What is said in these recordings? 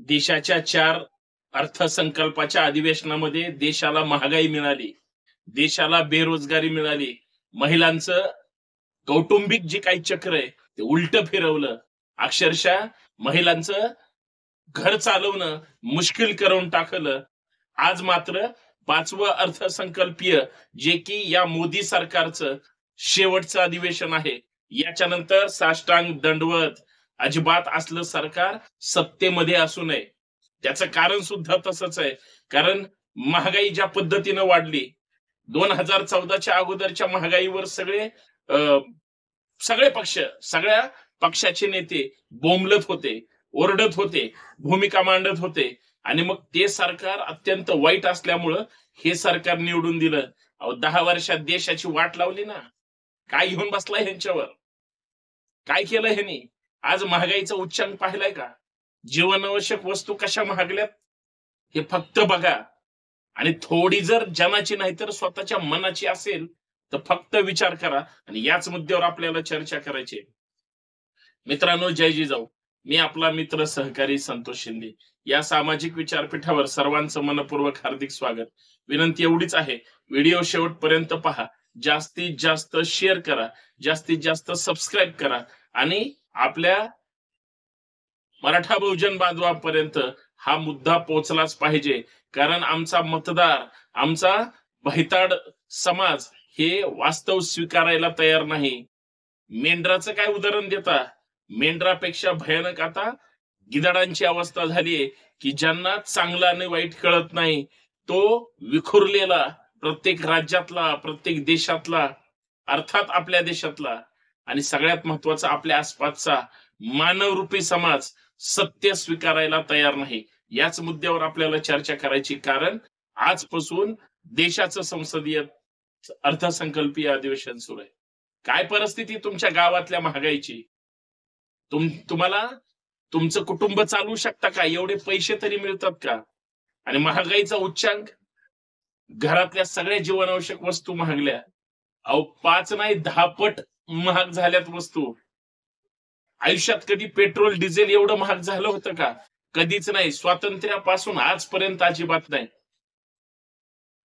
देशाच्या 4 अर्थसंकल्पाच्या अधिवेशनामध्ये देशाला महागाई मिळाली, देशाला बेरोजगारी मिळाली, महिलांचं कौटुंबिक जे काही चक्र आहे ते उलटं फिरवलं. अक्षरशः महिलांचं घर चालवणं मुश्किल करून टाकलं. आज मात्र 5वं अर्थसंकल्पीय जे की या मोदी सरकारचं शेवटचं अधिवेशन आहे. याच्यानंतर साष्टांग दंडवत अजिबात असलं सरकार सत्तेमध्ये असू नये. त्याचं कारण सुद्धा तसंच आहे. कारण महागाई ज्या पद्धतीनं वाढली, 2014च्या अगोदरच्या महागाईवर सगळे पक्ष, सगळ्या पक्षाचे नेते बोंबलत होते, ओरडत होते, भूमिका मांडत होते आणि मग ते सरकार अत्यंत वाईट असल्यामुळं हे सरकार निवडून दिलं. अहो 10 वर्षात देशाची वाट लावली ना. काय घेऊन बसलाय ह्यांच्यावर? काय केलं ह्यांनी? आज महागाईचा उच्चांक पाहिलाय का? जीवनावश्यक वस्तू कशा महागल्यात हे फक्त बघा. आणि थोडी जर जनाची नाही तर स्वतःच्या मनाची असेल तर फक्त विचार करा. आणि याच मुद्द्यावर आपल्याला चर्चा करायची आहे. मित्रांनो, जय जिजाऊ. मी आपला मित्र सहकारी संतोष शिंदे. या सामाजिक विचारपीठावर सर्वांचं मनपूर्वक हार्दिक स्वागत. विनंती एवढीच आहे, व्हिडिओ शेवटपर्यंत पहा, जास्तीत जास्त शेअर करा, जास्तीत जास्त सबस्क्राईब करा आणि आपल्या मराठा बहुजन बांधवांपर्यंत हा मुद्दा पोहोचलाच पाहिजे. कारण आमचा मतदार, आमचा भैताड समाज हे वास्तव स्वीकारायला तयार नाही. मेंढराचं काय उदाहरण देता? मेंढरापेक्षा भयानक आता गिधाडांची अवस्था झालीये की ज्यांना चांगला आणि वाईट कळत नाही. तो विखुरलेला प्रत्येक राज्यातला, प्रत्येक देशातला, अर्थात आपल्या देशातला आणि सगळ्यात महत्वाचा आपल्या आसपासचा मानवरूपी समाज सत्य स्वीकारायला तयार नाही. याच मुद्द्यावर आपल्याला चर्चा करायची. कारण आजपासून देशाचं संसदीय अर्थसंकल्पीय अधिवेशन सुरू आहे. काय परिस्थिती तुमच्या गावातल्या महागाईची? तुम्हाला तुमचं कुटुंब चालवू शकता का? एवढे पैसे तरी मिळतात का? आणि महागाईचा उच्चांक, घरातल्या सगळ्या जीवनावश्यक वस्तू महागल्या. अहो 5 नाही 10 पट महाग झाल्यात वस्तू. आयुष्यात कधी पेट्रोल डिझेल एवढं महाग झालं होतं का? कधीच नाही. स्वातंत्र्यापासून आजपर्यंत अजिबात नाही.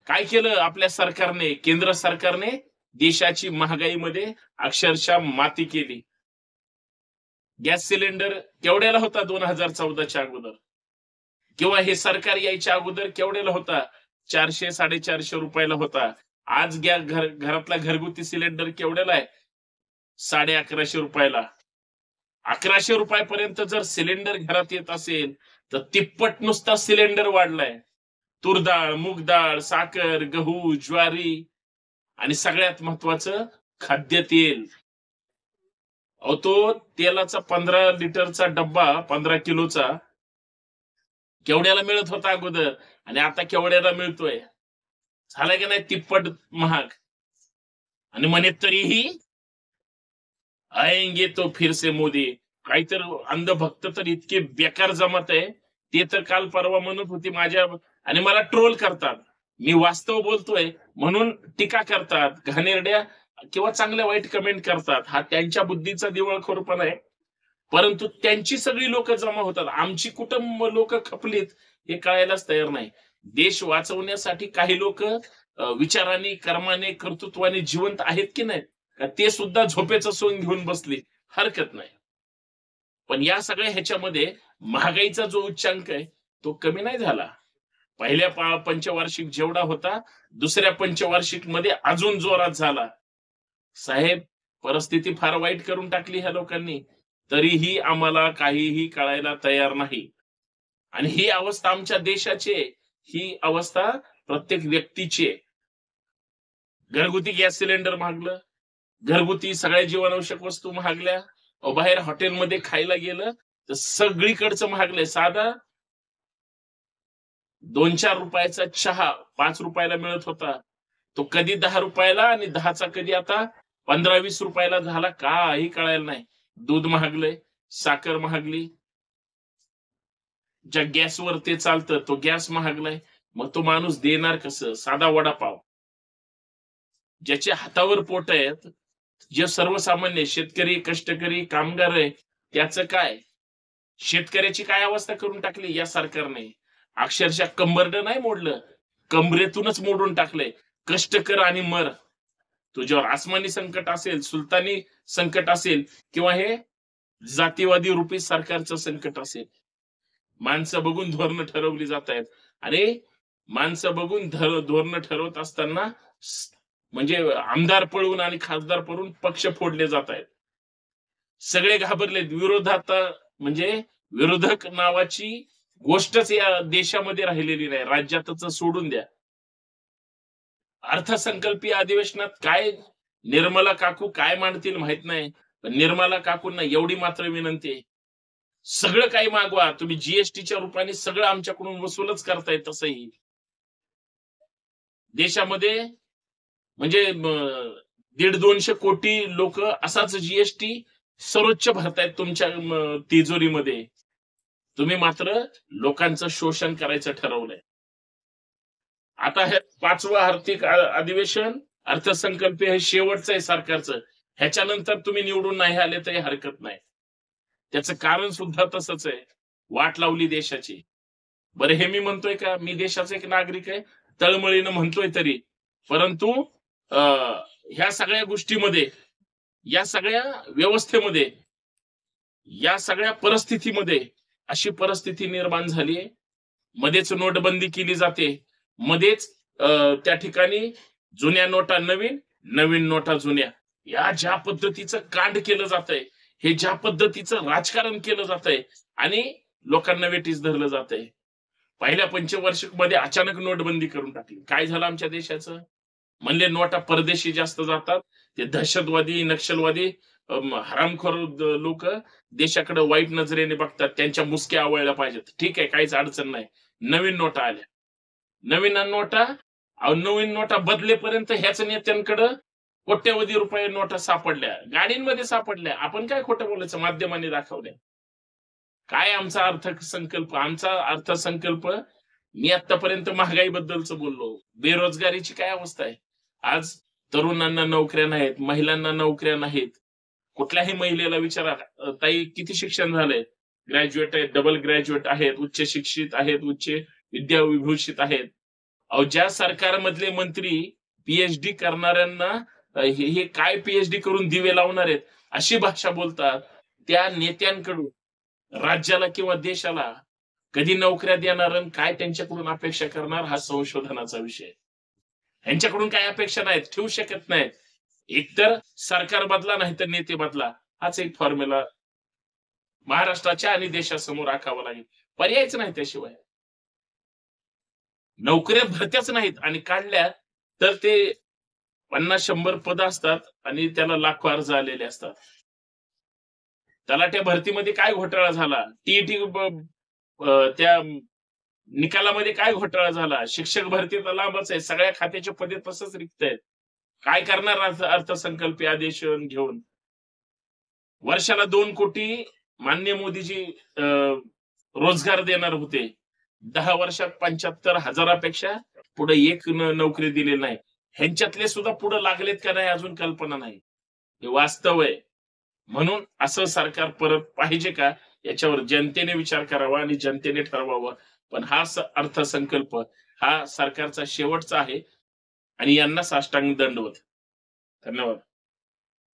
काय केलं आपल्या सरकारने, केंद्र सरकारने? देशाची महागाईमध्ये अक्षरशः माती केली. गॅस सिलेंडर केवढ्याला होता 2014च्या अगोदर? किंवा हे सरकार यायच्या अगोदर केवढ्याला होता? 400-450 रुपयाला होता. आज घरातला घरगुती सिलेंडर केवढ्याला आहे? 1150 रुपयाला. 1100 रुपयापर्यंत जर सिलेंडर घरात येत असेल तर तिप्पट नुसता सिलेंडर वाढलाय. तूर डाळ, मूग डाळ, साखर, गहू, ज्वारी आणि सगळ्यात महत्वाचं खाद्यतेल. अहो तो तेलाचा 15 लिटरचा डब्बा, 15 किलोचा केवढ्याला मिळत होता अगोदर आणि आता केवढ्याला मिळतोय? झालाय का नाही तिप्पट महाग? आणि म्हणे तरीही आएंगे तो फिर से मोदी. काहीतर अंधभक्त तर इतके बेकार जमत आहे. ते तर काल परवा म्हणत होती माझ्या, आणि मला ट्रोल करतात. मी वास्तव बोलतोय म्हणून टीका करतात, घाणेरड्या किंवा चांगल्या वाईट कमेंट करतात. हा त्यांच्या बुद्धीचा दिवाळखोरपणा आहे. परंतु त्यांची सगळी लोक जमा होतात. आमची कुटुंब लोक खपलीत हे कळायलाच तयार नाही. देश वाचवण्यासाठी काही लोक विचाराने, कर्माने, कर्तृत्वाने जिवंत आहेत की नाही, ते सुद्धा झोपेचं सोंग घेऊन बसली, हरकत नाही. पण या सगळ्या ह्याच्यामध्ये महागाईचा जो उच्चांक आहे तो कमी नाही झाला. पहिल्या पंचवार्षिक जेवढा होता, दुसऱ्या पंचवार्षिक मध्ये अजून जोरात झाला. साहेब, परिस्थिती फार वाईट करून टाकली ह्या लोकांनी. तरीही आम्हाला काहीही कळायला तयार नाही. आणि ही अवस्था आमच्या देशाची आहे, ही अवस्था प्रत्येक व्यक्तीची आहे. घरगुती गॅस सिलेंडर महागलं, घरगुती सगळ्या जीवनावश्यक वस्तू महागल्या. बाहेर हॉटेलमध्ये खायला गेलं तर सगळीकडचं महागलंय. साधा 2-4 रुपयाचा चहा 5 रुपयाला मिळत होता, तो कधी 10 रुपयाला आणि 10चा कधी आता 15-20 रुपयाला झाला, काही कळायला नाही. दूध महागलंय, साखर महागली, ज्या गॅसवर ते चालतं तो गॅस महागलाय. मग तो माणूस देणार कसं? साधा वडापाव, ज्याच्या हातावर पोट आहेत, जे सर्वसामान्य शेतकरी, कष्टकरी, कामगार आहे, त्याचं काय? शेतकऱ्याची काय अवस्था करून टाकली या सरकारने. अक्षरशः कंबरडं नाही मोडलं, कमरेतूनच मोडून टाकलंय. कष्ट कर आणि मर. तुझ्यावर आसमानी संकट असेल, सुलतानी संकट असेल किंवा हे जातीवादी रूपी सरकारचं संकट असेल. माणसं बघून धोरणं ठरवली जात आहेत. आणि माणसं बघून धोरणं ठरवत असताना म्हणजे आमदार पळून आणि खासदार पळून पक्ष फोडले जात आहेत. सगळे घाबरलेत. विरोधात म्हणजे विरोधक नावाची गोष्टच या देशामध्ये राहिलेली नाही. राज्यातच सोडून द्या. अर्थसंकल्पीय अधिवेशनात काय निर्मला काकू काय मांडतील माहित नाही. पण निर्मला काकूंना एवढी मात्र विनंती आहे, सगळं काही मागवा. तुम्ही जीएसटीच्या रूपाने सगळं आमच्याकडून वसूलच करताय. तसंही देशामध्ये म्हणजे 150-200 कोटी लोक असाच जीएसटी सर्वोच्च भरतायत तुमच्या तिजोरीमध्ये. तुम्ही मात्र लोकांचं शोषण करायचं ठरवलंय. आता हे 5वं आर्थिक अधिवेशन अर्थसंकल्पीय हे शेवटचं आहे सरकारचं. ह्याच्यानंतर तुम्ही निवडून नाही आले तरी हरकत नाही. त्याचं कारण सुद्धा तसंच आहे. वाट लावली देशाची. बरं हे मी म्हणतोय का मी देशाचा एक नागरिक आहे, तळमळीनं म्हणतोय तरी, परंतु ह्या सगळ्या गोष्टीमध्ये, या सगळ्या व्यवस्थेमध्ये, या सगळ्या परिस्थितीमध्ये अशी परिस्थिती निर्माण झाली आहे. मध्येच नोटबंदी केली जाते, मध्येच त्या ठिकाणी जुन्या नोटा नवीन, नवीन नोटा जुन्या. या ज्या पद्धतीचं कांड केलं जातंय, हे ज्या पद्धतीचं राजकारण केलं जातंय आणि लोकांना वेठीस धरलं जातंय. पहिल्या पंचवार्षिकमध्ये अचानक नोटबंदी करून टाकली. काय झालं आमच्या देशाचं? म्हणले नोटा परदेशी जास्त जातात, ते दहशतवादी, नक्षलवादी, हरामखोर लोक देशाकडे वाईट नजरेने बघतात, त्यांच्या मुसक्या आवळल्या पाहिजेत. ठीक आहे, काहीच अडचण नाही. नवीन नोटा आल्या. नवीन नोटा बदलेपर्यंत ह्याच नेत्यांकडे कोट्यवधी रुपये नोटा सापडल्या, गाडींमध्ये सापडल्या. आपण काय खोटं बोलायचं, माध्यमांनी दाखवल्या. काय आमचा अर्थसंकल्प मी आतापर्यंत महागाईबद्दलच बोललो. बेरोजगारीची काय अवस्था आहे? आज तरुणांना नोकऱ्या नाहीत, महिलांना नोकऱ्या नाहीत. कुठल्याही महिलेला विचारा, ताई किती शिक्षण झालंय? ग्रॅज्युएट आहेत, डबल ग्रॅज्युएट आहेत, उच्च शिक्षित आहेत, उच्च विद्याविभूषित आहेत. अहो ज्या सरकारमधले मंत्री पीएचडी करणाऱ्यांना हे काय पीएचडी करून दिवे लावणार आहेत अशी भाषा बोलतात. त्या नेत्यांकडून राज्याला किंवा देशाला कधी नोकऱ्या देणार आणि काय त्यांच्याकडून अपेक्षा करणार हा संशोधनाचा विषय. यांच्याकडून काय अपेक्षा नाहीत, ठेवू शकत नाहीत. एकतर सरकार बदला नाही तर नेते बदला, हाच एक फॉर्म्युला महाराष्ट्राच्या आणि देशासमोर आखावा लागेल. पर्यायच नाही त्याशिवाय. नोकऱ्या भरत्याच नाहीत आणि काढल्या तर ते 50-100 पद असतात आणि त्याला लाखो अर्ज आलेले असतात. तलाठी भरतीमध्ये काय घोटाळा झाला, टीईटी त्या निकालामध्ये काय घोटाळा झाला, शिक्षक भरती तर लांबच आहे, सगळ्या खात्याचे पदे तसंच रिक्त आहेत. काय करणार अर्थसंकल्पीय अधिवेशन घेऊन? वर्षाला 2 कोटी माननीय मोदीजी रोजगार देणार होते. 10 वर्षात 75,000पेक्षा पुढे एक नोकरी दिलेली नाही. ह्यांच्यातले सुद्धा पुढे लागलेत का नाही अजून कल्पना नाही. हे वास्तव आहे. म्हणून असं सरकार परत पाहिजे का याच्यावर जनतेने विचार करावा आणि जनतेने ठरवावं. पण हा अर्थसंकल्प हा सरकारचा शेवटचा आहे आणि यांना साष्टांग दंडवत. धन्यवाद.